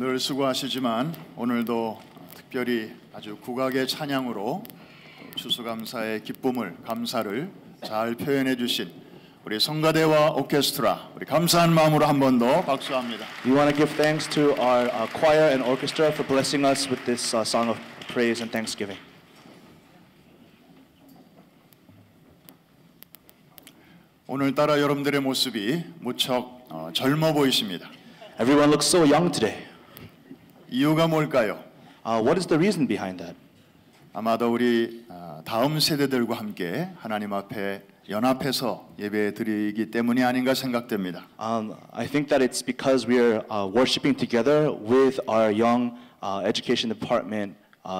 늘 수고하시지만 오늘도 특별히 아주 국악의 찬양으로 추수감사의 기쁨을, 감사를 잘 표현해 주신 우리 성가대와 오케스트라, 우리 감사한 마음으로 한 번 더 박수합니다. We want to give thanks to our choir and orchestra for blessing us with this song of praise and thanksgiving. 오늘따라 여러분들의 모습이 무척 젊어 보이십니다. Everyone looks so young today. 이유가 뭘까요? What is the reason behind that? 아마도 우리 다음 세대들과 함께 하나님 앞에 연합해서 예배 드리기 때문이 아닌가 생각됩니다. I think that it's because we are worshiping together with our young education department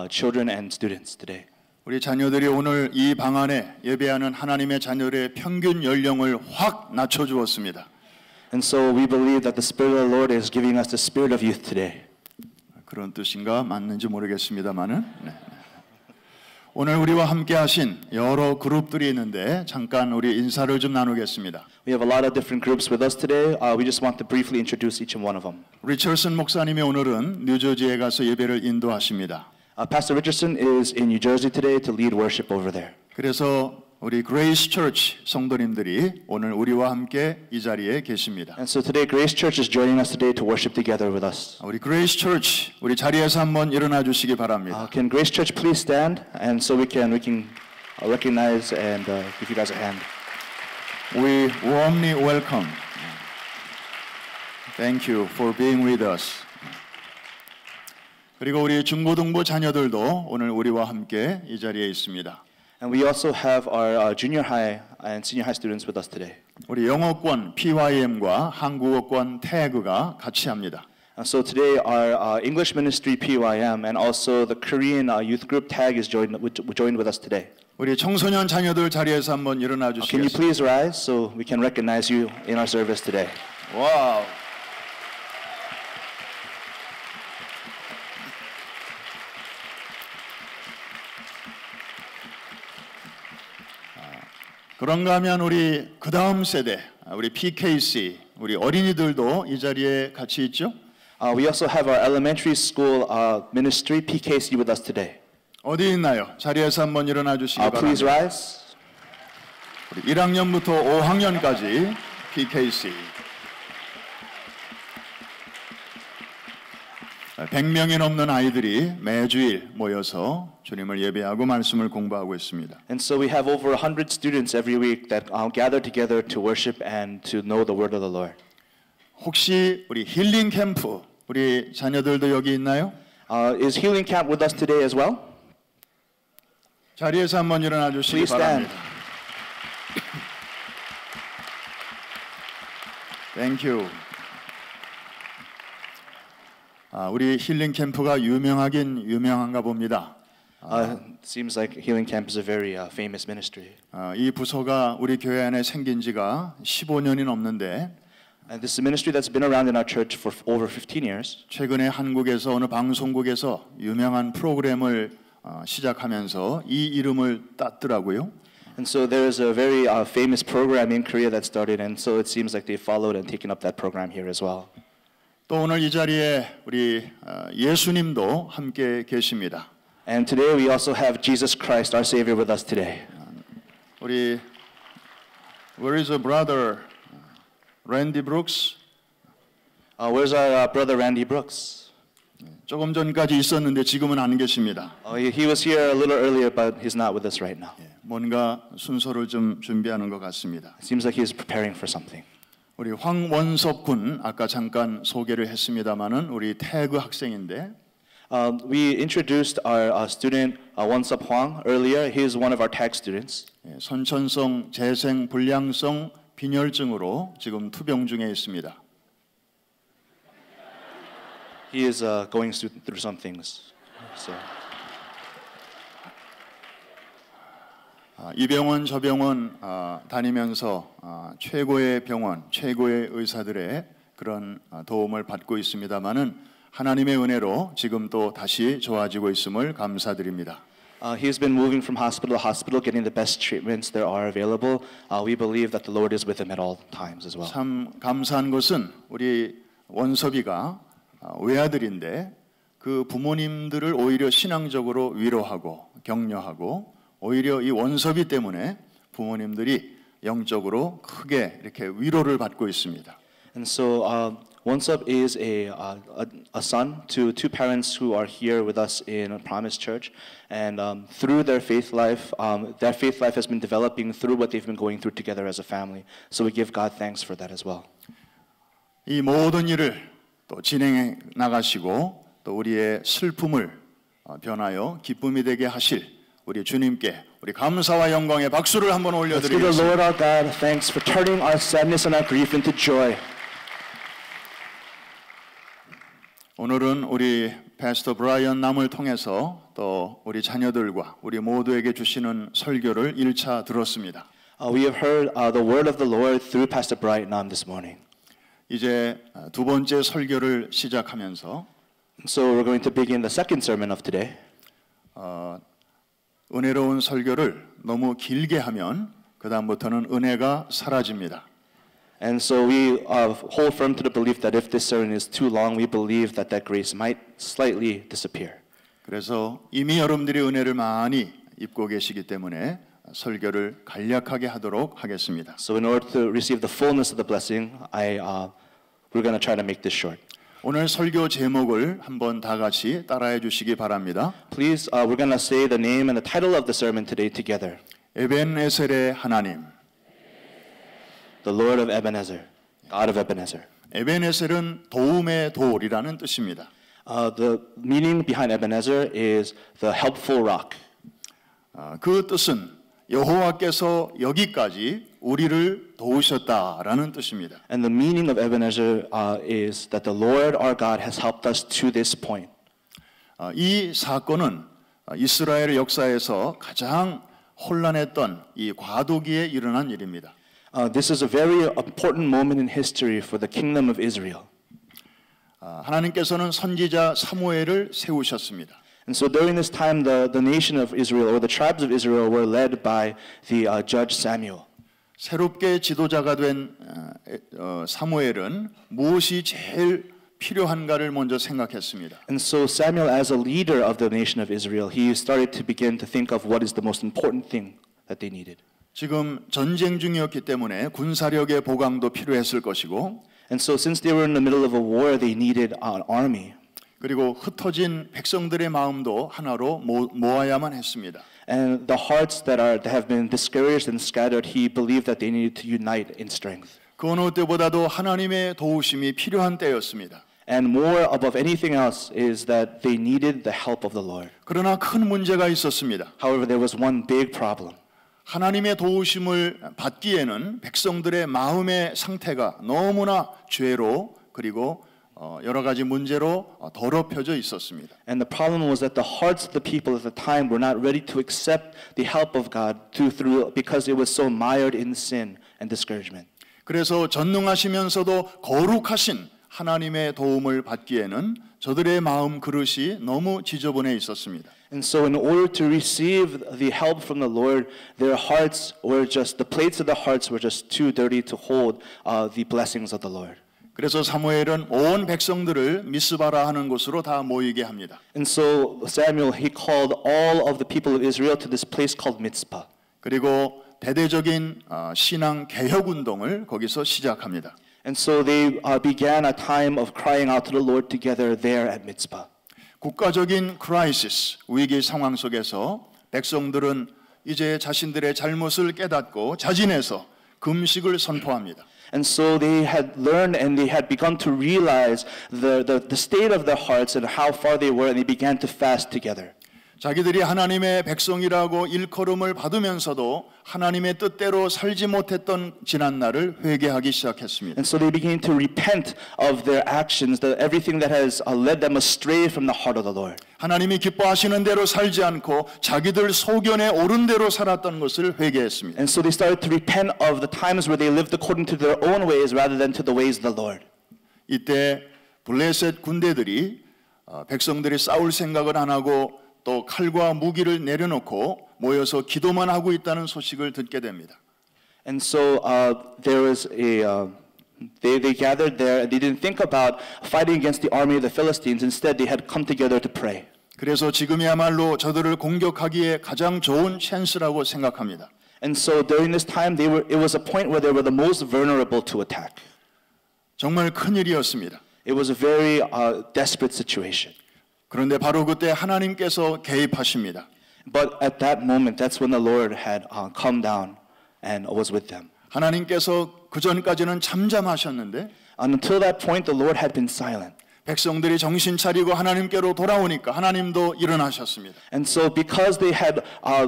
children and students today. 우리 자녀들이 오늘 이 방 안에 예배하는 하나님의 자녀들의 평균 연령을 확 낮춰 주었습니다. And so we believe that the Spirit of the Lord is giving us the spirit of youth today. 그런 뜻인가 맞는지 모르겠습니다만은 오늘 우리와 함께 하신 여러 그룹들이 있는데 잠깐 우리 인사를 좀 나누겠습니다. We have a lot of different groups with us today. We just want to briefly introduce each and one of them. 리처슨 목사님이 오늘은 뉴저지에 가서 예배를 인도하십니다. Pastor Richardson is in New Jersey today to lead worship over there. 그래서 우리 Grace Church 성도님들이 오늘 우리와 함께 이 자리에 계십니다. And so today Grace Church is joining us today to worship together with us. 우리 Grace Church 우리 자리에서 한번 일어나 주시기 바랍니다. Can Grace Church please stand and so we can recognize and give you guys a hand. We warmly welcome. Thank you for being with us. 그리고 우리 중고등부 자녀들도 오늘 우리와 함께 이 자리에 있습니다. And we also have our junior high and senior high students with us today. 우리 영어권 PYM과 한국어권 태그가 같이 합니다. And so today our English ministry PYM and also the Korean youth group tag is joined with us today. 우리 청소년 자녀들 자리에서 한번 일어나 주시겠습니까? Can you please rise so we can recognize you in our service today? 와우. 그런가 하면 우리 그 다음 세대, 우리 PKC, 우리 어린이들도 이 자리에 같이 있죠? We also have our elementary school ministry PKC with us today. 어디 있나요? 자리에서 한번 일어나 주시기 Please 바랍니다. rise. 우리 1학년부터 5학년까지 PKC. 100명이 넘는 아이들이 매주일 모여서 주님을 예배하고 말씀을 공부하고 있습니다. And so we have over 100 students every week that gather together to worship and to know the word of the Lord. 혹시 우리 힐링 캠프 우리 자녀들도 여기 있나요? Is Healing Camp with us today as well? 자리에서 한번 일어나 주시기 Please stand. 바랍니다. Thank you. 우리 힐링 캠프가 유명하긴 유명한가 봅니다. Seems like Healing Camp is a very famous ministry. 이 부서가 우리 교회 안에 생긴 지가 15년이 넘는데 And this is a ministry that's been around in our church for over 15 years. 최근에 한국에서 어느 방송국에서 유명한 프로그램을 시작하면서 이 이름을 땄더라고요. And so there is a very famous program in Korea that started, and so it seems like they followed and taken up that program here as well. 또 오늘 이 자리에 우리 예수님도 함께 계십니다. And today we also have Jesus Christ, our Savior, with us today. 우리 Where is our brother Randy Brooks? Where's our brother Randy Brooks? 조금 전까지 있었는데 지금은 안 계십니다. He was here a little earlier, but he's not with us right now. 뭔가 순서를 좀 준비하는 것 같습니다. It seems like he's preparing for something. 우리 황원섭 군 아까 잠깐 소개를 했습니다마는 우리 태그 학생인데 We introduced our student Won-sup Hwang earlier. He is one of our tag students. 선천성 재생 불량성 빈혈증으로 지금 투병 중에 있습니다. He is going through some things. So. 이 병원 저 병원 다니면서 최고의 병원, 최고의 의사들의 그런 도움을 받고 있습니다마는 하나님의 은혜로 지금 또 다시 좋아지고 있음을 감사드립니다. He has been moving from hospital to hospital, getting the best treatments there are available. We believe that the Lord is with him at all times as well. 참 감사한 것은 우리 원섭이가 외아들인데 그 부모님들을 오히려 신앙적으로 위로하고 격려하고 오히려 이 원섭이 때문에 부모님들이 영적으로 크게 이렇게 위로를 받고 있습니다. And so Wonsub is a son to two parents who are here with us in Promise Church, and through their faith life, that faith life has been developing through what they've been going through together as a family. So we give God thanks for that as well. 이 모든 일을 또 진행해 나가시고 또 우리의 슬픔을 변하여 기쁨이 되게 하실 우리 주님께 우리 감사와 영광의 박수를 한번 Let's give the 올려드리겠습니다. Lord our God thanks for turning our sadness and our grief into joy. 오늘은 우리 패스터 브라이언 남을 통해서 또 우리 자녀들과 우리 모두에게 주시는 설교를 1차 들었습니다. We have heard the word of the Lord through Pastor Bright Nam this morning. 이제 두 번째 설교를 시작하면서 So we're going to begin the second sermon of today. 은혜로운 설교를 너무 길게 하면 그 다음부터는 은혜가 사라집니다. And so we hold firm to the belief that if this sermon is too long, we believe that that grace might slightly disappear. 그래서 이미 여러분들이 은혜를 많이 입고 계시기 때문에 설교를 간략하게 하도록 하겠습니다. So in order to receive the fullness of the blessing, we're going to try to make this short. 오늘 설교 제목을 한번 다 같이 따라해 주시기 바랍니다. Please, we're going to say the name and the title of the sermon today together. 에벤에셀의 하나님. The Lord of Ebenezer, God of Ebenezer. 에벤에셀은 도움의 돌이라는 뜻입니다. The meaning behind Ebenezer is the helpful rock. 그 뜻은 여호와께서 여기까지 우리를 도우셨다라는 뜻입니다. And the meaning of Ebenezer is that the Lord our God has helped us to this point. 이 사건은 이스라엘 역사에서 가장 혼란했던 이 과도기에 일어난 일입니다. This is a very important moment in history for the kingdom of Israel. 하나님께서는 선지자 사무엘을 세우셨습니다. And so during this time, the nation of Israel, or the tribes of Israel, were led by the judge Samuel. 새롭게 지도자가 된 사무엘은 무엇이 제일 필요한가를 먼저 생각했습니다. And so Samuel, as a leader of the nation of Israel, he started to begin to think of what is the most important thing that they needed. 지금 전쟁 중이었기 때문에 군사력의 보강도 필요했을 것이고 And so since they were in the middle of a war, they needed an army. 그리고 흩어진 백성들의 마음도 하나로 모아야만 했습니다. And the hearts that have been discouraged and scattered, he believed that they needed to unite in strength. 그 어느 때보다도 하나님의 도우심이 필요한 때였습니다. And more above anything else is that they needed the help of the Lord. 그러나 큰 문제가 있었습니다. However, there was one big problem. 하나님의 도우심을 받기에는 백성들의 마음의 상태가 너무나 죄로 그리고 여러 가지 문제로 더럽혀져 있었습니다. And the problem was that the hearts of the people at the time were not ready to accept the help of God because it was so mired in sin and discouragement. 그래서 전능하시면서도 거룩하신 하나님의 도움을 받기에는 저들의 마음 그릇이 너무 지저분해 있었습니다. And so in order to receive the help from the Lord, their hearts were just, the plates of their hearts were just too dirty to hold the blessings of the Lord. 그래서 사무엘은 온 백성들을 미스바라 하는 곳으로 다 모이게 합니다. And so Samuel, he called all of the people of Israel to this place called Mitzpah. 그리고 대대적인 신앙 개혁 운동을 거기서 시작합니다. And so they began a time of crying out to the Lord together there at Mitzpah. 국가적인 크라이시스, 위기 상황 속에서 백성들은 이제 자신들의 잘못을 깨닫고 자진해서 금식을 선포합니다. And so they had learned and they had begun to realize the state of their hearts and how far they were, and they began to fast together. 자기들이 하나님의 백성이라고 일컬음을 받으면서도 하나님의 뜻대로 살지 못했던 지난 날을 회개하기 시작했습니다. And so they began to repent of their actions, everything that has led them astray from the heart of the Lord. 하나님이 기뻐하시는 대로 살지 않고 자기들 소견에 옳은 대로 살았던 것을 회개했습니다. And so they started to repent of the times where they lived according to their own ways rather than to the ways of the Lord. 이때 블레셋 군대들이 백성들이 싸울 생각을 안 하고 또 칼과 무기를 내려놓고 모여서 기도만 하고 있다는 소식을 듣게 됩니다. And so there was They gathered there. They didn't think about fighting against the army of the Philistines. Instead, they had come together to pray. 그래서 지금이야말로 저들을 공격하기에 가장 좋은 찬스라고 생각합니다. And so during this time, it was a point where they were the most vulnerable to attack. 정말 큰 일이었습니다. It was a very desperate situation. 그런데 바로 그때 하나님께서 개입하십니다. But at that moment, that's when the Lord had come down and was with them. 하나님께서 그 전까지는 잠잠하셨는데 And until that point, the Lord had been silent. 백성들이 정신 차리고 하나님께로 돌아오니까 하나님도 일어나셨습니다. And so because they had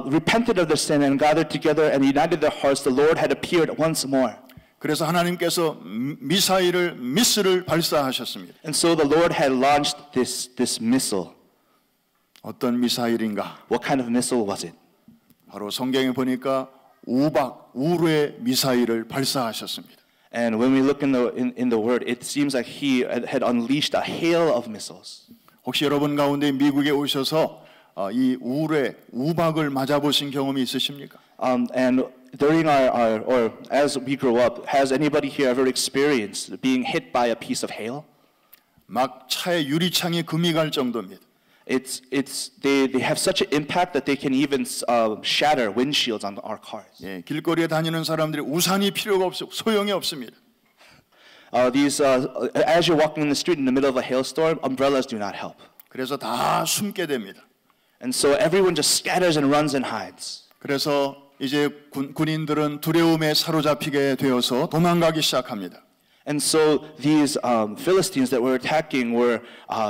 repented of their sin and gathered together and united their hearts, the Lord had appeared once more. 그래서 하나님께서 미스를 발사하셨습니다. And so the Lord had launched this missile. 어떤 미사일인가? What kind of missile was it? 바로 성경에 보니까 우르의 미사일을 발사하셨습니다. And when we look in the word, it seems like he had unleashed a hail of missiles. 혹시 여러분 가운데 미국에 오셔서 이 우르의 우박을 맞아보신 경험이 있으십니까? And during or as we grow up, has anybody here ever experienced being hit by a piece of hail? 막 차의 유리창이 금이 갈 정도입니다. They have such an impact that they can even shatter windshields on our cars. 예, 길거리에 다니는 사람들이 우산이 필요가 없어 소용이 없습니다. As you're walking in the street in the middle of a hailstorm, umbrellas do not help. 그래서 다 숨게 됩니다. And so everyone just scatters and runs and hides. 그래서 이제 군인들은 두려움에 사로잡히게 되어서 도망가기 시작합니다. And so these Philistines that were attacking were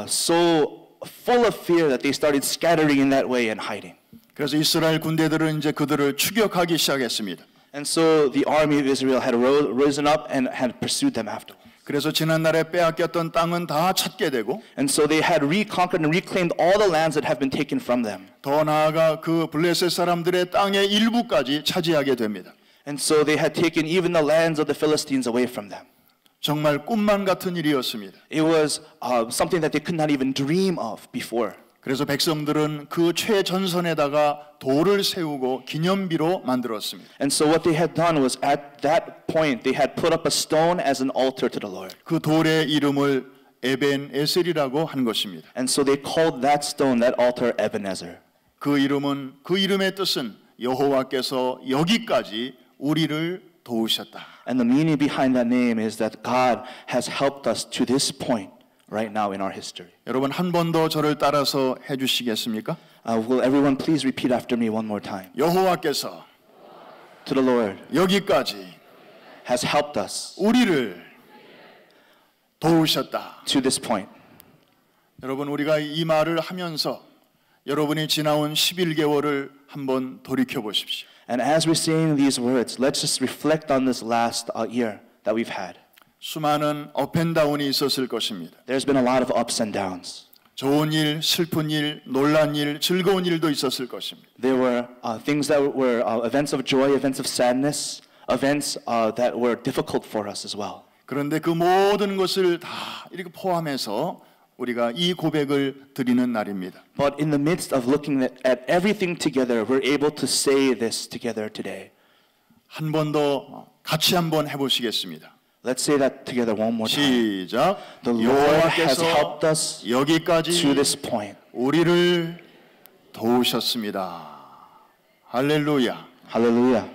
so full of fear that they started scattering in that way and hiding. 그래서 이스라엘 군대들은 이제 그들을 추격하기 시작했습니다. And so the army of Israel had risen up and had pursued them after. 그래서 지난날에 빼앗겼던 땅은 다 찾게 되고 And so they had reconquered and reclaimed all the lands that have been taken from them. 더 나아가 그 블레셋 사람들의 땅의 일부까지 차지하게 됩니다. And so they had taken even the lands of the Philistines away from them. 정말 꿈만 같은 일이었습니다. It was something that they could not even dream of before. 그래서 백성들은 그 최전선에다가 돌을 세우고 기념비로 만들었습니다. And so what they had done was at that point they had put up a stone as an altar to the Lord. 그 돌의 이름을 에벤에셀이라고 한 것입니다. And so they called that stone, that altar, Ebenezer. 그 이름의 뜻은 여호와께서 여기까지 우리를 도우셨다. And the meaning behind that name is that God has helped us to this point right now in our history. 여러분 한 번 더 저를 따라서 해주시겠습니까? Will everyone please repeat after me one more time? 여호와께서 To the Lord 여기까지 has helped us 우리를 도우셨다. to this point. 여러분 우리가 이 말을 하면서 여러분이 지나온 11개월을 한번 돌이켜 보십시오. And as we're saying these words, let's just reflect on this last year that we've had. 수많은 업앤다운이 있었을 것입니다. There's been a lot of ups and downs. 좋은 일, 슬픈 일, 놀란 일, 즐거운 일도 있었을 것입니다. There were things that were events of joy, events of sadness, events that were difficult for us as well. 그런데 그 모든 것을 다 이렇게 포함해서 우리가 이 고백을 드리는 날입니다. But in the midst of looking at everything together, we're able to say this together today. 한 번 더 같이 한번 해보시겠습니다. Let's say that together one more time. 시작. The Lord has helped 여호와께서 us 여기까지 to this point. 우리를 도우셨습니다. 할렐루야. Hallelujah.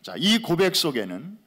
자, 이 고백 속에는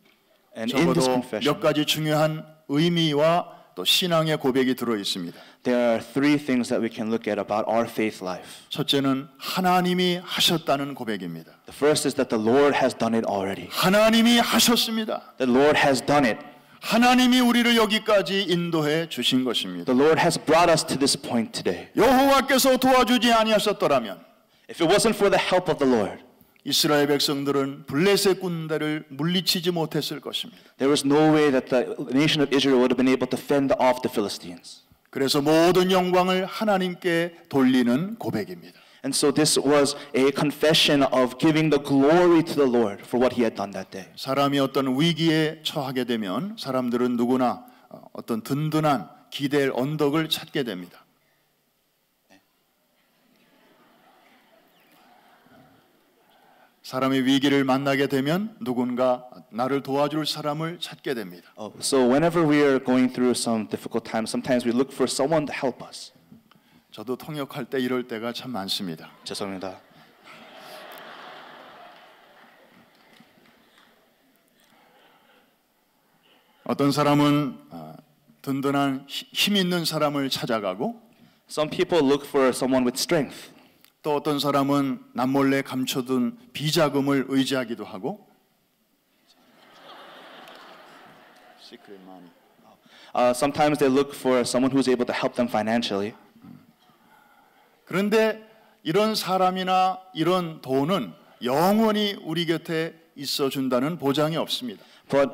And in this 적어도 confession, 몇 가지 중요한 의미와 또 신앙의 고백이 들어 있습니다. there are three things that we can look at about our faith life. 첫째는 하나님이 하셨다는 고백입니다. The first is that the Lord has done it already. 하나님이 하셨습니다. The Lord has done it. 하나님이 우리를 여기까지 인도해 주신 것입니다. The Lord has brought us to this point today. 여호와께서 도와주지 아니하셨더라면 If it wasn't for the help of the Lord, 이스라엘 백성들은 블레셋 군대를 물리치지 못했을 것입니다. there was no way that the nation of Israel would have been able to fend off the Philistines. 그래서 모든 영광을 하나님께 돌리는 고백입니다. And so this was a confession of giving the glory to the Lord for what he had done that day. 사람이 어떤 위기에 처하게 되면 사람들은 누구나 어떤 든든한 기댈 언덕을 찾게 됩니다. 사람의 위기를 만나게 되면 누군가 나를 도와줄 사람을 찾게 됩니다. So whenever we are going through some difficult times, sometimes we look for someone to help us. 저도 통역할 때 이럴 때가 참 많습니다. 죄송합니다. 어떤 사람은 든든한 힘 있는 사람을 찾아가고 Some people look for someone with strength. 또 어떤 사람은 남몰래 감춰둔 비자금을 의지하기도 하고 Sometimes they look for someone who's able to help them financially. 그런데 이런 사람이나 이런 돈은 영원히 우리 곁에 있어 준다는 보장이 없습니다. But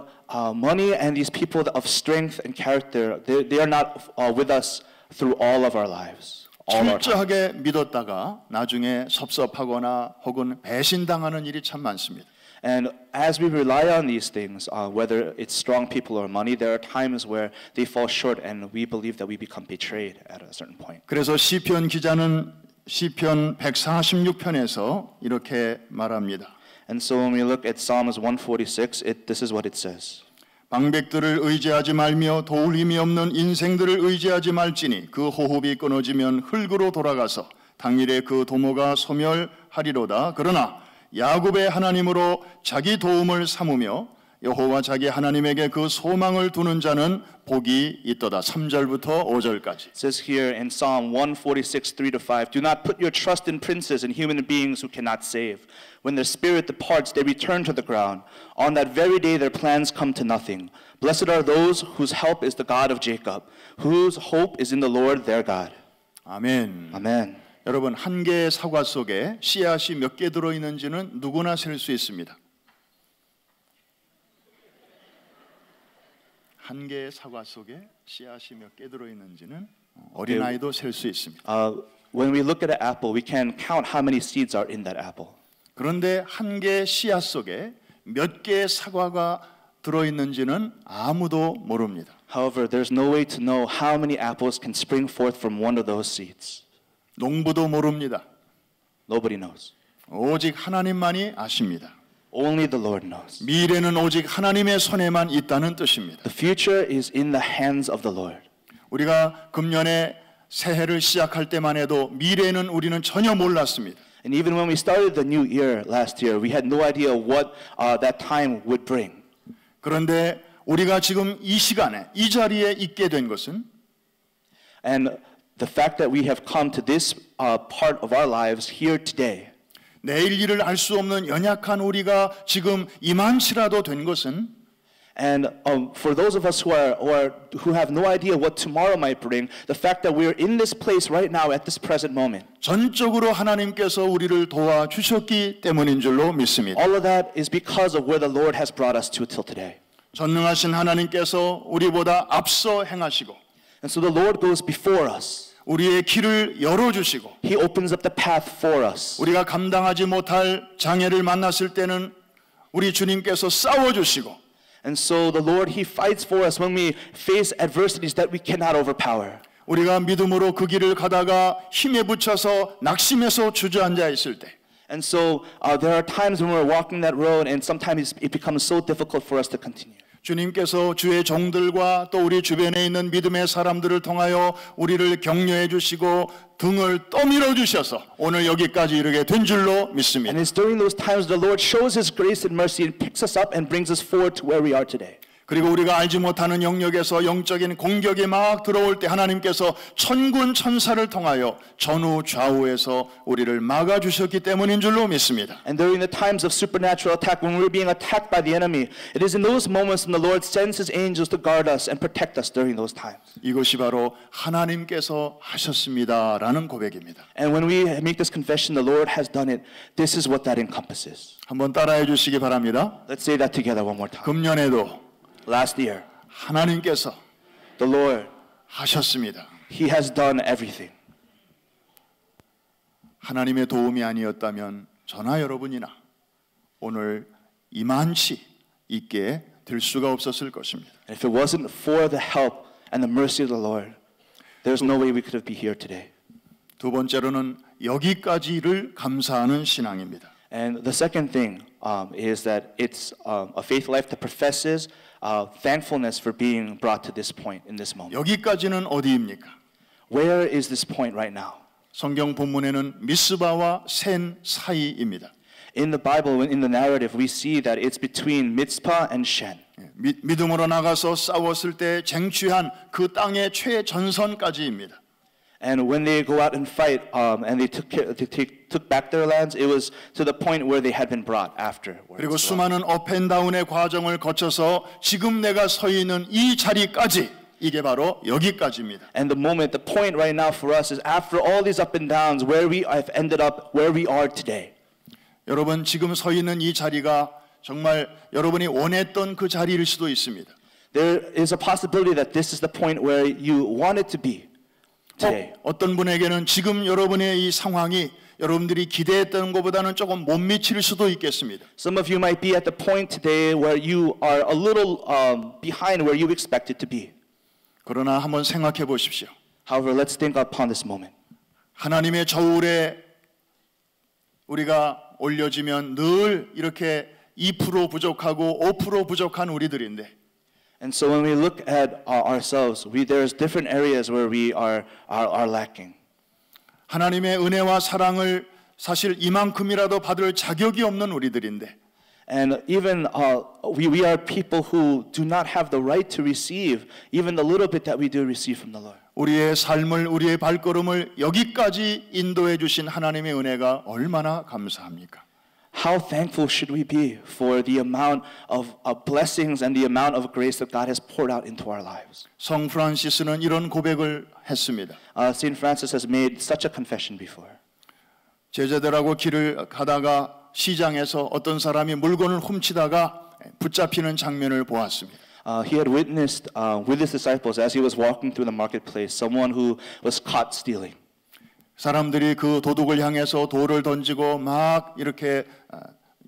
money and these people of strength and character, they are not with us through all of our lives. All our time. 철저하게 믿었다가 나중에 섭섭하거나 혹은 배신당하는 일이 참 많습니다. And as we rely on these things, whether it's strong people or money, there are times where they fall short and we believe that we become betrayed at a certain point. 그래서 시편 기자는 시편 146편에서 이렇게 말합니다. And so when we look at Psalms 146, this is what it says. 방백들을 의지하지 말며 도울 힘이 없는 인생들을 의지하지 말지니 그 호흡이 끊어지면 흙으로 돌아가서 당일에 그 도모가 소멸하리로다. 그러나 야곱의 하나님으로 자기 도움을 삼으며 여호와 자기 하나님에게 그 소망을 두는 자는 복이 있도다. 3절부터 5절까지. It says here in Psalm 146, 3-5, do not put your trust in princes and human beings who cannot save. When their spirit departs, they return to the ground. On that very day, their plans come to nothing. Blessed are those whose help is the God of Jacob, whose hope is in the Lord their God. 아멘. Amen. 여러분, 한 개의 사과 속에 씨앗이 몇 개 들어있는지는 누구나 셀 수 있습니다. 한 개의 사과 속에 씨앗이 몇 개 들어있는지는 어린아이도 셀 수 있습니다. When we look at an apple, we can count how many seeds are in that apple. 그런데 한 개의 씨앗 속에 몇 개의 사과가 들어있는지는 아무도 모릅니다. However, there's no way to know how many apples can spring forth from one of those seeds. 농부도 모릅니다. Nobody knows. 오직 하나님만이 아십니다. Only the Lord knows. 미래는 오직 하나님의 손에만 있다는 뜻입니다. The future is in the hands of the Lord. 우리가 금년에 새해를 시작할 때만 해도 미래는 우리는 전혀 몰랐습니다. And even when we started the new year last year, we had no idea what that time would bring. 그런데 우리가 지금 이 시간에 이 자리에 있게 된 것은 And the fact that we have come to this part of our lives here today, 내일 일을 알 수 없는 연약한 우리가 지금 이만치라도 된 것은 and for those of us who have no idea what tomorrow might bring, the fact that we're in this place right now at this present moment, 전적으로 하나님께서 우리를 도와주셨기 때문인 줄로 믿습니다. all of that is because of where the Lord has brought us to till today. 전능하신 하나님께서 우리보다 앞서 행하시고 And so the Lord goes before us. 우리의 길을 열어주시고 He opens up the path for us. 우리가 감당하지 못할 장애를 만났을 때는 우리 주님께서 싸워주시고 And so the Lord, He fights for us when we face adversities that we cannot overpower. 우리가 믿음으로 그 길을 가다가 힘에 부쳐서 낙심해서 주저앉아 있을 때 And so there are times when we're walking that road and sometimes it becomes so difficult for us to continue. 주님께서 주의 종들과 또 우리 주변에 있는 믿음의 사람들을 통하여 우리를 격려해 주시고 등을 떠밀어 주셔서 오늘 여기까지 이르게 된 줄로 믿습니다. And it's during those times the Lord shows His grace and mercy and picks us up and brings us forward to where we are today. 그리고 우리가 알지 못하는 영역에서 영적인 공격이 막 들어올 때 하나님께서 천군 천사를 통하여 전후 좌우에서 우리를 막아주셨기 때문인 줄로 믿습니다. And during the times of supernatural attack, when we're being attacked by the enemy, it is in those moments when the Lord sends His angels to guard us and protect us during those times. 이것이 바로 하나님께서 하셨습니다라는 고백입니다. And when we make this confession, the Lord has done it, this is what that encompasses. 한번 따라해 주시기 바랍니다. Let's say that together one more time. 금년에도 Last year, 하나님께서 the Lord, 하셨습니다. He has done everything. 하나님의 도움이 아니었다면 저나 여러분이나 오늘 이만치 있게 될 수가 없었을 것입니다. And if it wasn't for the help and the mercy of the Lord, there's no way we could be here today. 두 번째로는 여기까지를 감사하는 신앙입니다. And the second thing is that it's a faith life that professes thankfulness for being brought to this point in this moment. 여기까지는 어디입니까? Where is this point right now? 성경 본문에는 미스바와 센 사이입니다. In the Bible, in the narrative, we see that it's between Mitzpah and Shen. 믿음으로 나가서 싸웠을 때 쟁취한 그 땅의 최전선까지입니다. And when they go out and fight, and they took back their lands, it was to the point where they had been brought afterwards. 그리고 수많은 업앤다운의 과정을 거쳐서 지금 내가 서 있는 이 자리까지 이게 바로 여기까지입니다. And the point right now for us is after all these up and downs, where we have ended up, where we are today. 여러분 지금 서 있는 이 자리가 정말 여러분이 원했던 그 자리일 수도 있습니다. There is a possibility that this is the point where you wanted to be today. 어떤 분에게는 지금 여러분의 이 상황이 여러분들이 기대했던 것보다는 조금 못 미칠 수도 있겠습니다. Some of you might be at the point today where you are a little behind where you expected to be. 그러나 한번 생각해 보십시오. However, let's think upon this moment. 하나님의 저울에 우리가 올려지면 늘 이렇게 2% 부족하고 5% 부족한 우리들인데 And so when we look at ourselves, there's different areas where we are lacking. 하나님의 은혜와 사랑을 사실 이만큼이라도 받을 자격이 없는 우리들인데 And even we are people who do not have the right to receive even the little bit that we do receive from the Lord. 우리의 삶을 우리의 발걸음을 여기까지 인도해 주신 하나님의 은혜가 얼마나 감사합니까? How thankful should we be for the amount of blessings and the amount of grace that God has poured out into our lives? 성 프란시스는 이런 고백을 했습니다. Saint Francis has made such a confession before. 제자들하고 길을 가다가 시장에서 어떤 사람이 물건을 훔치다가 붙잡히는 장면을 보았습니다. He had witnessed with his disciples as he was walking through the marketplace, someone who was caught stealing. 사람들이 그 도둑을 향해서 돌을 던지고 막 이렇게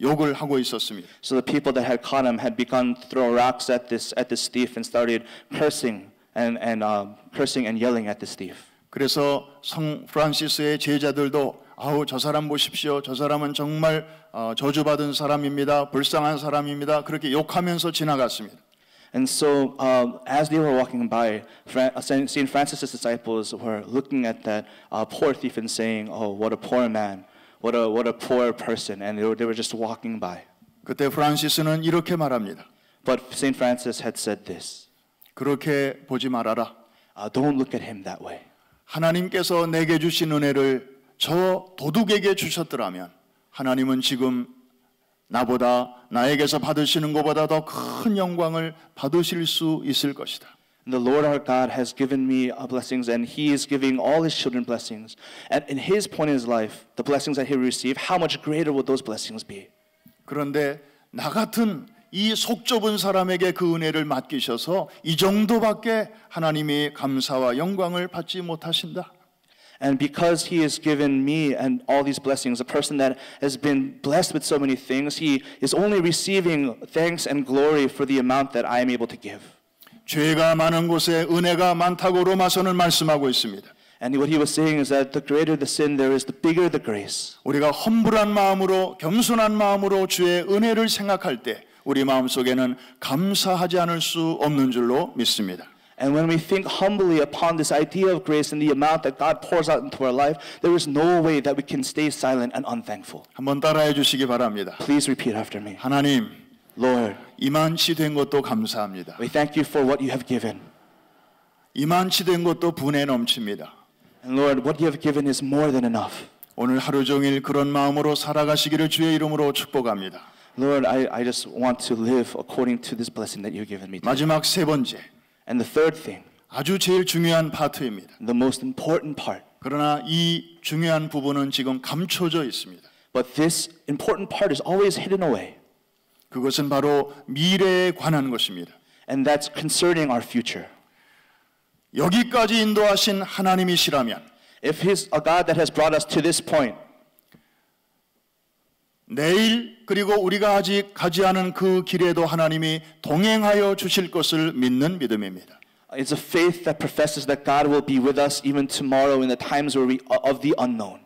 욕을 하고 있었습니다. So the people that had caught him had begun to throw rocks at this thief and started cursing and yelling at this thief. 그래서 성 프란시스의 제자들도 아우 저 사람 보십시오. 저 사람은 정말 저주받은 사람입니다. 불쌍한 사람입니다. 그렇게 욕하면서 지나갔습니다. And so, as they were walking by, Saint Francis's disciples were looking at that poor thief and saying, "Oh, what a poor man! What a poor person!" And they were just walking by. 그때 프란시스는 이렇게 말합니다. But Saint Francis had said this: 그렇게 보지 말아라. Don't look at him that way. 하나님께서 내게 주신 은혜를 저 도둑에게 주셨더라면 하나님은 지금 나에게서 받으시는 것보다 더 큰 영광을 받으실 수 있을 것이다. The Lord our God has given me blessings, and He is giving all His children blessings. And in His point in His life, the blessings that He received, how much greater would those blessings be? 그런데 나 같은 이 속 좁은 사람에게 그 은혜를 맡기셔서 이 정도밖에 하나님이 감사와 영광을 받지 못하신다. And because He has given me and all these blessings, a person that has been blessed with so many things, he is only receiving thanks and glory for the amount that I am able to give. 죄가 많은 곳에 은혜가 많다고 로마서는 말씀하고 있습니다. And what he was saying is that the greater the sin there is, the bigger the grace. 우리가 험불한 마음으로 겸손한 마음으로 주의 은혜를 생각할 때 우리 마음속에는 감사하지 않을 수 없는 줄로 믿습니다. And when we think humbly upon this idea of grace and the amount that God pours out into our life, there is no way that we can stay silent and unthankful. 한번 따라해 주시기 바랍니다. Please repeat after me. 하나님, Lord, 이만치 된 것도 감사합니다. we thank you for what you have given. 이만치 된 것도 분에 넘칩니다. And Lord, what you have given is more than enough. 오늘 하루 종일 그런 마음으로 살아가시기를 주의 이름으로 축복합니다. Lord, I just want to live according to this blessing that you've given me today. 마지막 세 번째, And the third thing, 아주 제일 중요한 파트입니다. the most important part. 그러나 이 중요한 부분은 지금 감춰져 있습니다. But this important part is always hidden away. 그것은 바로 미래에 관한 것입니다. And that's concerning our future. 여기까지 인도하신 하나님이시라면 If He's a God that has brought us to this point, 내일 그리고 우리가 아직 가지 않은 그 길에도 하나님이 동행하여 주실 것을 믿는 믿음입니다. it's a faith that professes that God will be with us even tomorrow in the times where of the unknown.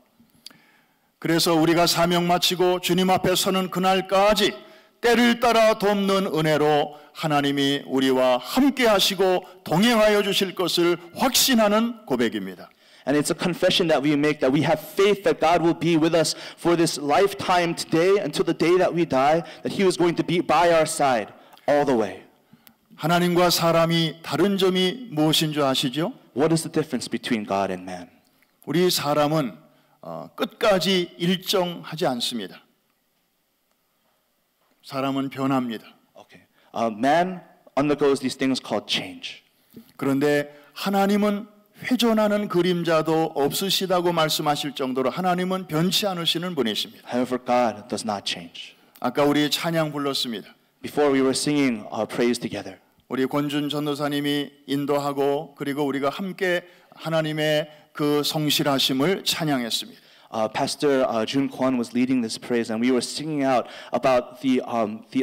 그래서 우리가 사명 마치고 주님 앞에 서는 그날까지 때를 따라 돕는 은혜로 하나님이 우리와 함께 하시고 동행하여 주실 것을 확신하는 고백입니다. And it's a confession that we make, that we have faith that God will be with us for this lifetime today until the day that we die, that He was going to be by our side all the way. 하나님과 사람이 다른 점이 무엇인 줄 아시죠? What is the difference between God and man? 우리 사람은 끝까지 일정하지 않습니다. 사람은 변합니다. Okay. Man undergoes these things called change. 그런데 하나님은 회전하는 그림자도 없으시다고 말씀하실 정도로 하나님은 변치 않으시는 분이십니다. However, God does not change. 아까 우리 찬양 불렀습니다. Before we were singing our praise together. 우리 권준 전도사님이 인도하고 그리고 우리가 함께 하나님의 그 성실하심을 찬양했습니다. Pastor Jun Kwon was leading this praise, and we were singing out about the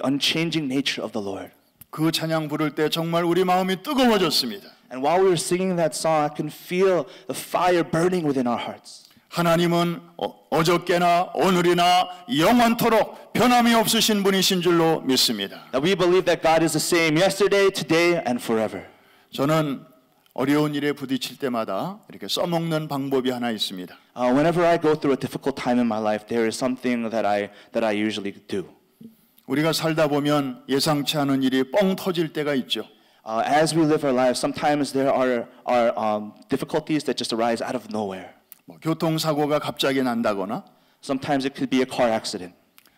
unchanging nature of the Lord. 그 찬양 부를 때 정말 우리 마음이 뜨거워졌습니다. And while we were singing that song, I can feel the fire burning within our hearts. 하나님은 어저께나 오늘이나 영원토록 변함이 없으신 분이신 줄로 믿습니다. That we believe that God is the same yesterday, today, and forever. 저는 어려운 일에 부딪힐 때마다 이렇게 써먹는 방법이 하나 있습니다. Whenever I go through a difficult time in my life, there is something that I usually do. 우리가 살다 보면 예상치 않은 일이 뻥 터질 때가 있죠. As we live our lives, sometimes there are difficulties that just arise out of nowhere. 교통사고가 갑자기 난다거나 Sometimes it could be a car accident.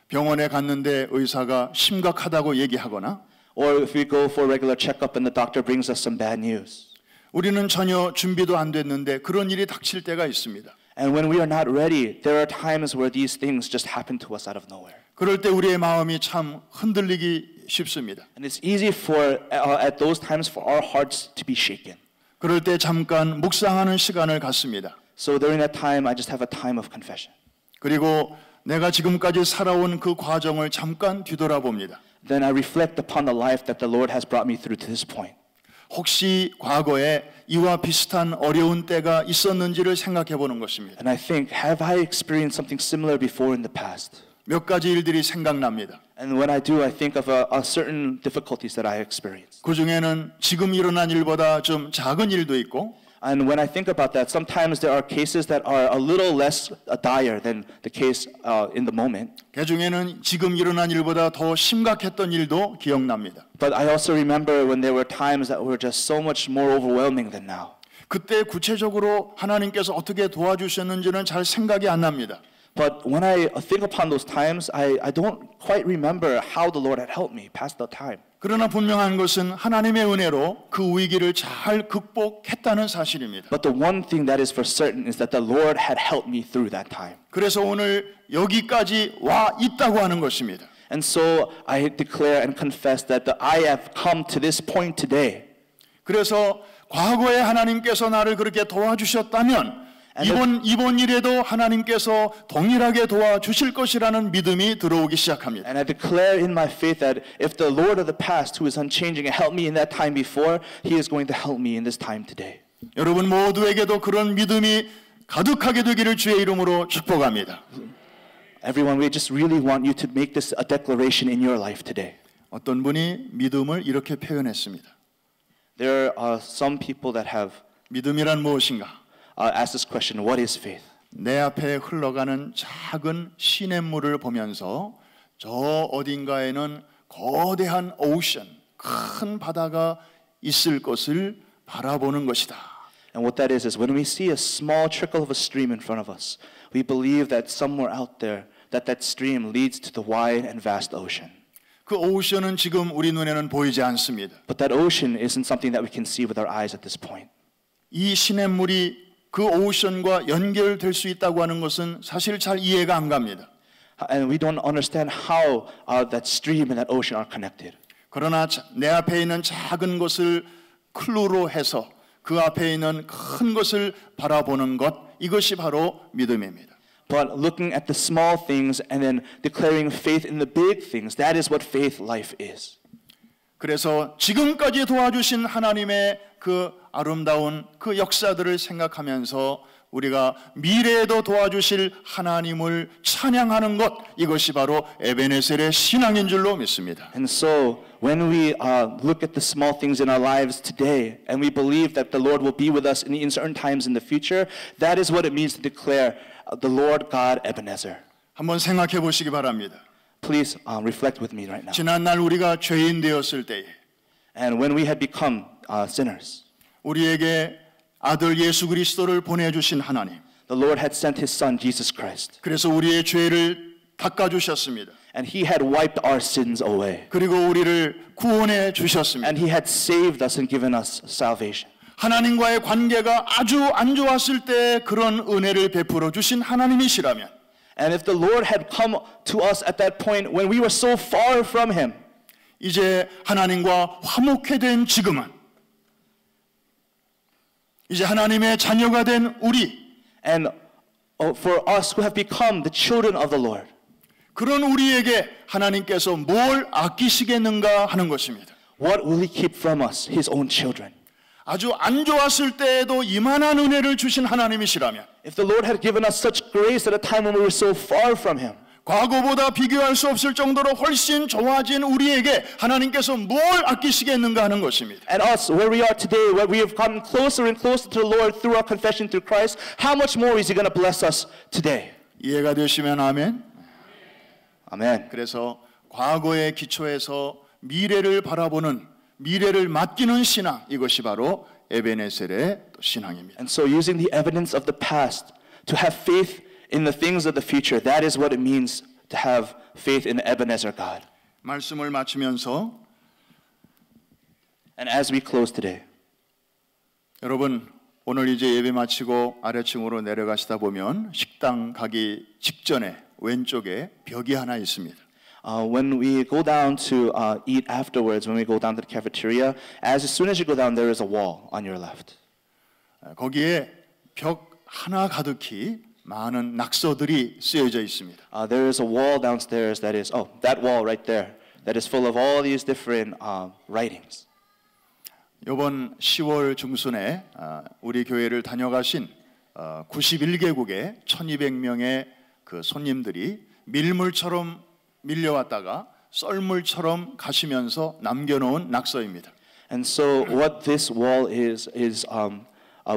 병원에 갔는데 의사가 심각하다고 얘기하거나 Or if we go for a regular checkup and the doctor brings us some bad news. 우리는 전혀 준비도 안 됐는데 그런 일이 닥칠 때가 있습니다. And when we are not ready, there are times where these things just happen to us out of nowhere. 그럴 때 우리의 마음이 참 흔들리기 쉽습니다. And it's easy for at those times for our hearts to be shaken. 그럴 때 잠깐 묵상하는 시간을 갖습니다. So during that time, I just have a time of confession. 그리고 내가 지금까지 살아온 그 과정을 잠깐 뒤돌아봅니다. Then I reflect upon the life that the Lord has brought me through to this point. 혹시 과거에 이와 비슷한 어려운 때가 있었는지를 생각해 보는 것입니다. And I think, have I experienced something similar before in the past? 몇 가지 일들이 생각납니다. And when I do, I think of certain difficulties that I experienced. 그 중에는 지금 일어난 일보다 좀 작은 일도 있고 And when I think about that, sometimes there are cases that are a little less dire than the case in the moment. 그 중에는 지금 일어난 일보다 더 심각했던 일도 기억납니다. But I also remember when there were times that were just so much more overwhelming than now. 그때 구체적으로 하나님께서 어떻게 도와주셨는지는 잘 생각이 안 납니다. But when I think upon those times, I don't quite remember how the Lord had helped me past the time. 그러나 분명한 것은 하나님의 은혜로 그 위기를 잘 극복했다는 사실입니다. But the one thing that is for certain is that the Lord had helped me through that time. 그래서 오늘 여기까지 와 있다고 하는 것입니다. And so I declare and confess that I have come to this point today. 그래서 과거에 하나님께서 나를 그렇게 도와주셨다면 이번 일에도 하나님께서 동일하게 도와주실 것이라는 믿음이 들어오기 시작합니다. And I declare in my faith that if the Lord of the past, who is unchanging, helped me in that time before, He is going to help me in this time today. 여러분 모두에게도 그런 믿음이 가득하게 되기를 주의 이름으로 축복합니다. Everyone, we just really want you to make this a declaration in your life today. 어떤 분이 믿음을 이렇게 표현했습니다. There are some people that have 믿음이란 무엇인가? asked this question, what is faith? 내 앞에 흘러가는 작은 시냇물을 보면서 저 어딘가에는 거대한 오션, 큰 바다가 있을 것을 바라보는 것이다. And what that is when we see a small trickle of a stream in front of us, we believe that somewhere out there, that stream leads to the wide and vast ocean. 그 오션은 지금 우리 눈에는 보이지 않습니다. But that ocean isn't something that we can see with our eyes at this point. 이 시냇물이 그 오션과 연결될 수 있다고 하는 것은 사실 잘 이해가 안 갑니다. And we don't understand how that stream and that ocean are connected. 그러나 내 앞에 있는 작은 것을 클루로 해서 그 앞에 있는 큰 것을 바라보는 것, 이것이 바로 믿음입니다. But looking at the small things and then declaring faith in the big things, that is what faith life is. 그래서 지금까지 도와주신 하나님의 그 아름다운 그 역사들을 생각하면서 우리가 미래에도 도와주실 하나님을 찬양하는 것, 이것이 바로 에베네셀의 신앙인 줄로 믿습니다. And so when we look at the small things in our lives today and we believe that the Lord will be with us in certain times in the future, that is what it means to declare the Lord God Ebenezer. 한번 생각해 보시기 바랍니다. Please reflect with me right now. 지난날 우리가 죄인 되었을 때에 And when we had become sinners, 우리에게 아들 예수 그리스도를 보내주신 하나님, the Lord had sent His Son, Jesus Christ. 그래서 우리의 죄를 닦아주셨습니다. And He had wiped our sins away. 그리고 우리를 구원해 주셨습니다. And He had saved us and given us salvation. 하나님과의 관계가 아주 안 좋았을 때 그런 은혜를 베풀어 주신 하나님이시라면, And if the Lord had come to us at that point when we were so far from Him, 이제 하나님과 화목해 된 지금은, 이제 하나님의 자녀가 된 우리, and for us who have become the children of the Lord, 그런 우리에게 하나님께서 뭘 아끼시겠는가 하는 것입니다. what will He keep from us, His own children? 아주 안 좋았을 때에도 이만한 은혜를 주신 하나님이시라면, If the Lord had given us such grace at a time when we were so far from Him, 과거보다 비교할 수 없을 정도로 훨씬 좋아진 우리에게 하나님께서 뭘 아끼시겠는가 하는 것입니다. and us, where we are today, where we have gotten closer and closer to the Lord through our confession through Christ, how much more is He going to bless us today? 이해가 되시면 아멘. Amen. 그래서 과거의 기초에서 미래를 바라보는, 미래를 맡기는 신앙, 이것이 바로 에베네셀의 신앙입니다. And so using the evidence of the past to have faith in the things of the future, that is what it means to have faith in Ebenezer God. 말씀을 마치면서 And as we close today, 여러분, 오늘 이제 예배 마치고 아래층으로 내려가시다 보면 식당 가기 직전에 왼쪽에 벽이 하나 있습니다. when we go down to eat afterwards, when we go down to the cafeteria, as soon as you go down, there is a wall on your left. 거기에 벽 하나 가득히 많은 낙서들이 쓰여져 있습니다. There is a wall downstairs that is, that wall right there, that is full of all these different writings. 이번 10월 중순에 우리 교회를 다녀가신 91개국의 1200명의 그 손님들이 밀물처럼 밀려왔다가 썰물처럼 가시면서 남겨놓은 낙서입니다. And so what this wall is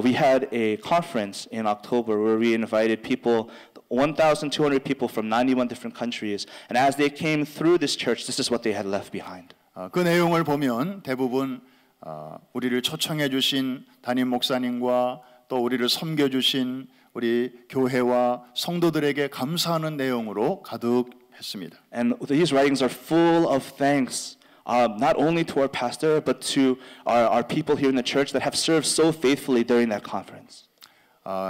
we had a conference in October where we invited people, 1,200 people from 91 different countries, and as they came through this church, this is what they had left behind. 그 내용을 보면 대부분 우리를 초청해 주신 담임 목사님과 또 우리를 섬겨 주신 우리 교회와 성도들에게 감사하는 내용으로 가득했습니다. And these writings are full of thanks, not only to our pastor, but to our people here in the church that have served so faithfully during that conference.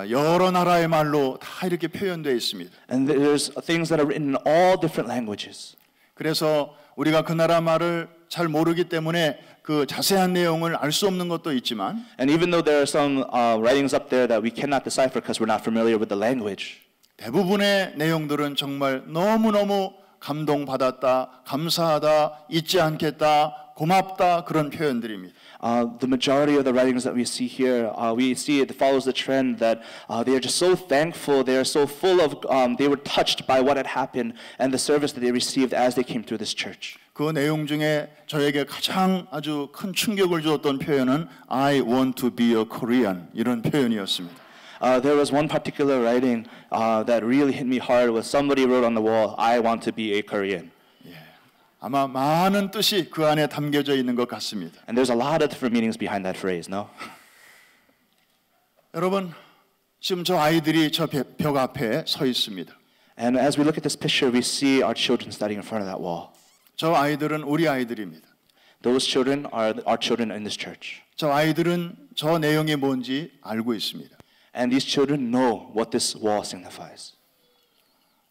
여러 나라의 말로 다 이렇게 표현되어 있습니다. And there's things that are written in all different languages. 그래서 우리가 그 나라 말을 잘 모르기 때문에 그 자세한 내용을 알 수 없는 것도 있지만, And even though there are some writings up there that we cannot decipher because we're not familiar with the language, 대부분의 내용들은 정말 너무너무 감동받았다, 감사하다, 잊지 않겠다, 고맙다, 그런 표현들입니다. the majority of the writings that we see here, we see it follows the trend that they are just so thankful, they are so full of, they were touched by what had happened and the service that they received as they came through this church. 그 내용 중에 저에게 가장 아주 큰 충격을 주었던 표현은 I want to be a Korean, 이런 표현이었습니다. There was one particular writing that really hit me hard was somebody wrote on the wall, I want to be a Korean. 아마 많은 뜻이 그 안에 담겨져 있는 것 같습니다. And there's a lot of different meanings behind that phrase, no? 여러분, 지금 저 아이들이 저 벽 앞에 서 있습니다. And as we look at this picture, we see our children standing in front of that wall. 저 아이들은 우리 아이들입니다. Those children are our children in this church. 저 아이들은 저 내용이 뭔지 알고 있습니다. And these children know what this wall signifies.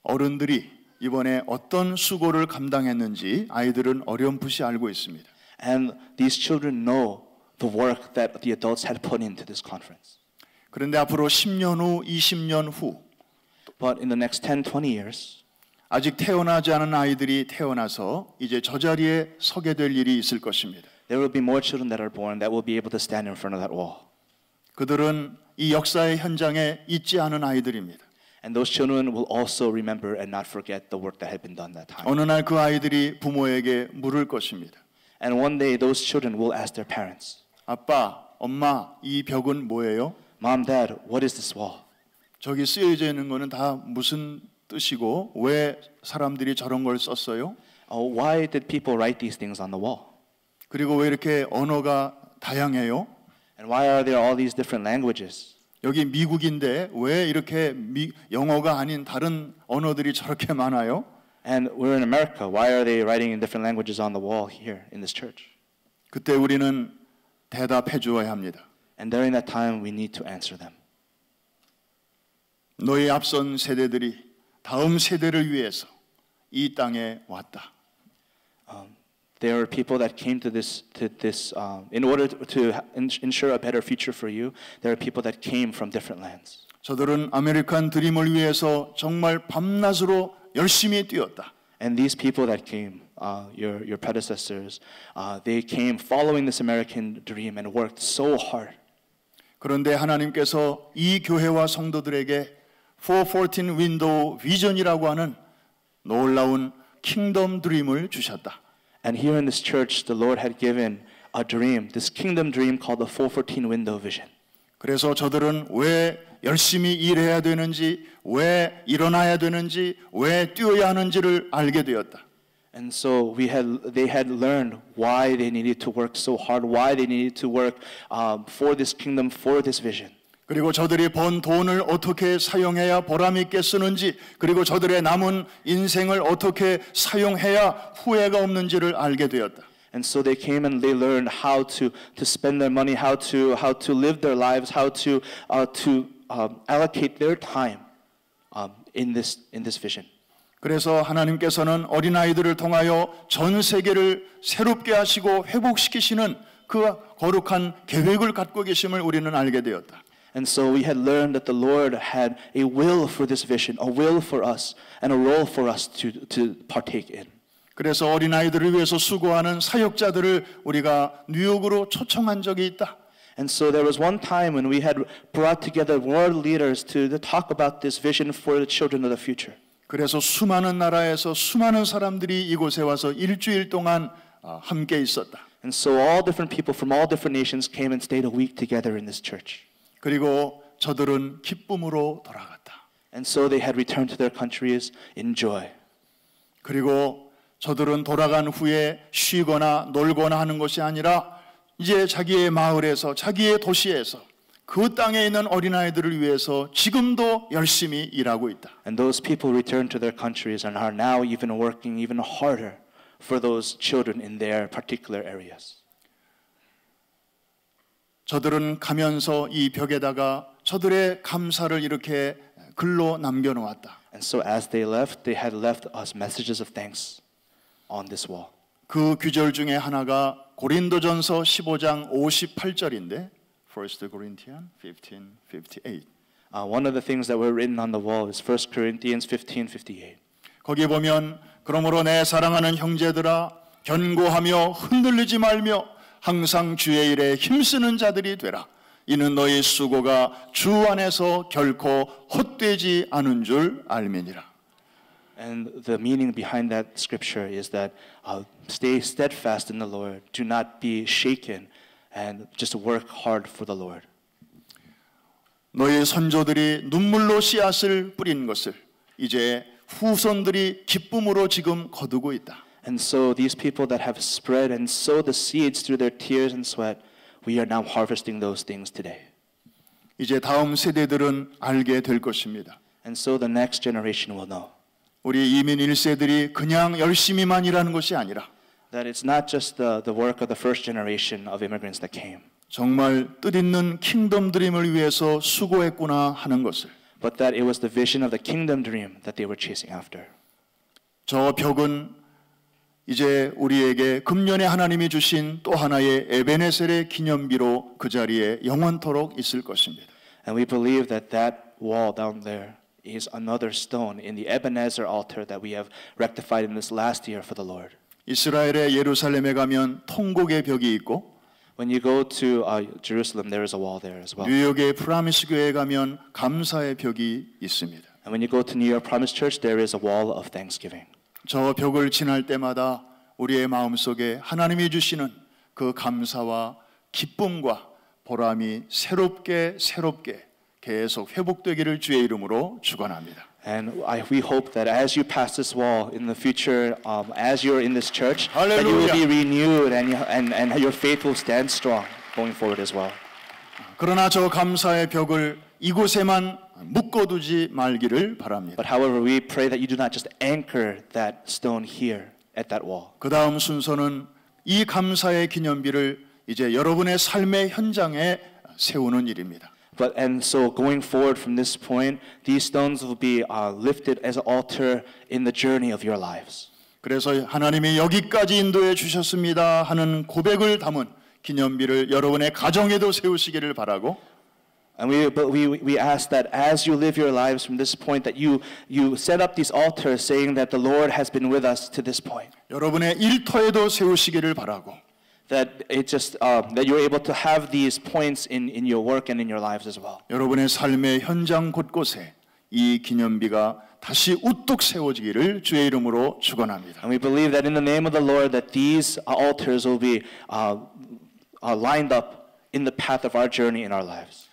어른들이 이번에 어떤 수고를 감당했는지 아이들은 어렴풋이 알고 있습니다. And these children know the work that the adults had put into this conference. 그런데 앞으로 10년 후, 20년 후 But in the next 10, 20 years, 아직 태어나지 않은 아이들이 태어나서 이제 저 자리에 서게 될 일이 있을 것입니다. there will be more children that are born that will be able to stand in front of that wall. 그들은 이 역사의 현장에 잊지 않은 아이들입니다. And those children will also remember and not forget the work that had been done that time. 어느 날 그 아이들이 부모에게 물을 것입니다. And one day those children will ask their parents, 아빠, 엄마, 이 벽은 뭐예요? Mom, Dad, what is this wall? 저기 쓰여져 있는 거는 다 무슨 뜻이고 왜 사람들이 저런 걸 썼어요? Why did people write these things on the wall? 그리고 왜 이렇게 언어가 다양해요? And why are there all these different languages? 여기 미국인데 왜 이렇게 영어가 아닌 다른 언어들이 저렇게 많아요? And we're in America. Why are they writing in different languages on the wall here in this church? 그때 우리는 대답해 주어야 합니다. And during that time, we need to answer them. 너희 앞선 세대들이 다음 세대를 위해서 이 땅에 왔다. There are people that came to this in order to ensure a better future for you. There are people that came from different lands. 저들은 아메리칸 드림을 위해서 정말 밤낮으로 열심히 뛰었다. And these people that came, your predecessors, they came following this American dream and worked so hard. 그런데 하나님께서 이 교회와 성도들에게 414 윈도우 비전이라고 하는 놀라운 킹덤 드림을 주셨다. And here in this church, the Lord had given a dream, this kingdom dream called the 414 window vision. 그래서 저들은 왜 열심히 일해야 되는지, 왜 일어나야 되는지, 왜 뛰어야 하는지를 알게 되었다. And so they had learned why they needed to work so hard, why they needed to work for this kingdom, for this vision. 그리고 저들이 번 돈을 어떻게 사용해야 보람 있게 쓰는지, 그리고 저들의 남은 인생을 어떻게 사용해야 후회가 없는지를 알게 되었다. And so they came and they learned how to spend their money, how to live their lives, how to allocate their time in this vision. 그래서 하나님께서는 어린아이들을 통하여 전 세계를 새롭게 하시고 회복시키시는 그 거룩한 계획을 갖고 계심을 우리는 알게 되었다. And so we had learned that the Lord had a will for this vision, a will for us, and a role for us to partake in. 그래서 어린아이들을 위해서 수고하는 사역자들을 우리가 뉴욕으로 초청한 적이 있다. And so there was one time when we had brought together world leaders to talk about this vision for the children of the future. 그래서 수많은 나라에서 수많은 사람들이 이곳에 와서 일주일 동안 함께 있었다. And so all different people from all different nations came and stayed a week together in this church. 그리고 저들은 기쁨으로 돌아갔다. And so they had returned to their countries in joy. 그리고 저들은 돌아간 후에 쉬거나 놀거나 하는 것이 아니라 이제 자기의 마을에서 자기의 도시에서 그 땅에 있는 어린아이들을 위해서 지금도 열심히 일하고 있다. And those people returned to their countries and are now even working even harder for those children in their particular areas. 저들은 가면서 이 벽에다가 저들의 감사를 이렇게 글로 남겨놓았다. And so as they had left us messages of thanks on this wall. 그 규절 중에 하나가 고린도전서 15장 58절인데 1 Corinthians 15:58. One of the things that were written on the wall is 1 Corinthians 15:58. 거기 보면 그러므로 내 사랑하는 형제들아 견고하며 흔들리지 말며 항상 주의 일에 힘쓰는 자들이 되라. 이는 너희 수고가 주 안에서 결코 헛되지 않은 줄 알미니라. And the meaning behind that scripture is that stay steadfast in the Lord. Do not be shaken and just work hard for the Lord. 너희 선조들이 눈물로 씨앗을 뿌린 것을 이제 후손들이 기쁨으로 지금 거두고 있다. And so these people that have spread and sowed the seeds through their tears and sweat, we are now harvesting those things today. 이제 다음 세대들은 알게 될 것입니다. And so the next generation will know 우리 이민 1세들이 그냥 열심히만 일하는 것이 아니라 that it's not just the work of the first generation of immigrants that came, 정말 뜻있는 킹덤 드림을 위해서 수고했구나 하는 것을 but that it was the vision of the kingdom dream that they were chasing after. 저 벽은 이제 우리에게 금년에 하나님이 주신 또 하나의 에베네셀의 기념비로 그 자리에 영원토록 있을 것입니다. And we believe that that wall down there is another stone in the Ebenezer altar that we have rectified in this last year for the Lord. 이스라엘의 예루살렘에 가면 통곡의 벽이 있고 When you go to Jerusalem, there is a wall there as well. 뉴욕의 프라미스 교회에 가면 감사의 벽이 있습니다. And when you go to New York Promise Church, there is a wall of thanksgiving. 저 벽을 지날 때마다 우리의 마음속에 하나님이 주시는 그 감사와 기쁨과 보람이 새롭게 계속 회복되기를 주의 이름으로 축원합니다. And we hope that as you pass this wall in the future, as you're in this church, that you will be renewed and your faith will stand strong going forward as well. 그러나 저 감사의 벽을 이곳에만 묶어두지 말기를 바랍니다. But however, we pray that you do not just anchor that stone here at that wall. 그 다음 순서는 이 감사의 기념비를 이제 여러분의 삶의 현장에 세우는 일입니다. And so going forward from this point, these stones will be lifted as an altar in the journey of your lives. 그래서 하나님이 여기까지 인도해 주셨습니다 하는 고백을 담은 기념비를 여러분의 가정에도 세우시기를 바라고. And we ask that as you live your lives from this point, that you set up these altars, saying that the Lord has been with us to this point. 여러분의 일터에도 세우시기를 바라고. That that you're able to have these points in your work and in your lives as well. 여러분의 삶의 현장 곳곳에 이 기념비가 다시 우뚝 세워지기를 주의 이름으로 축원합니다. And we believe that in the name of the Lord, that these altars will be lined up in the path of our journey in our lives.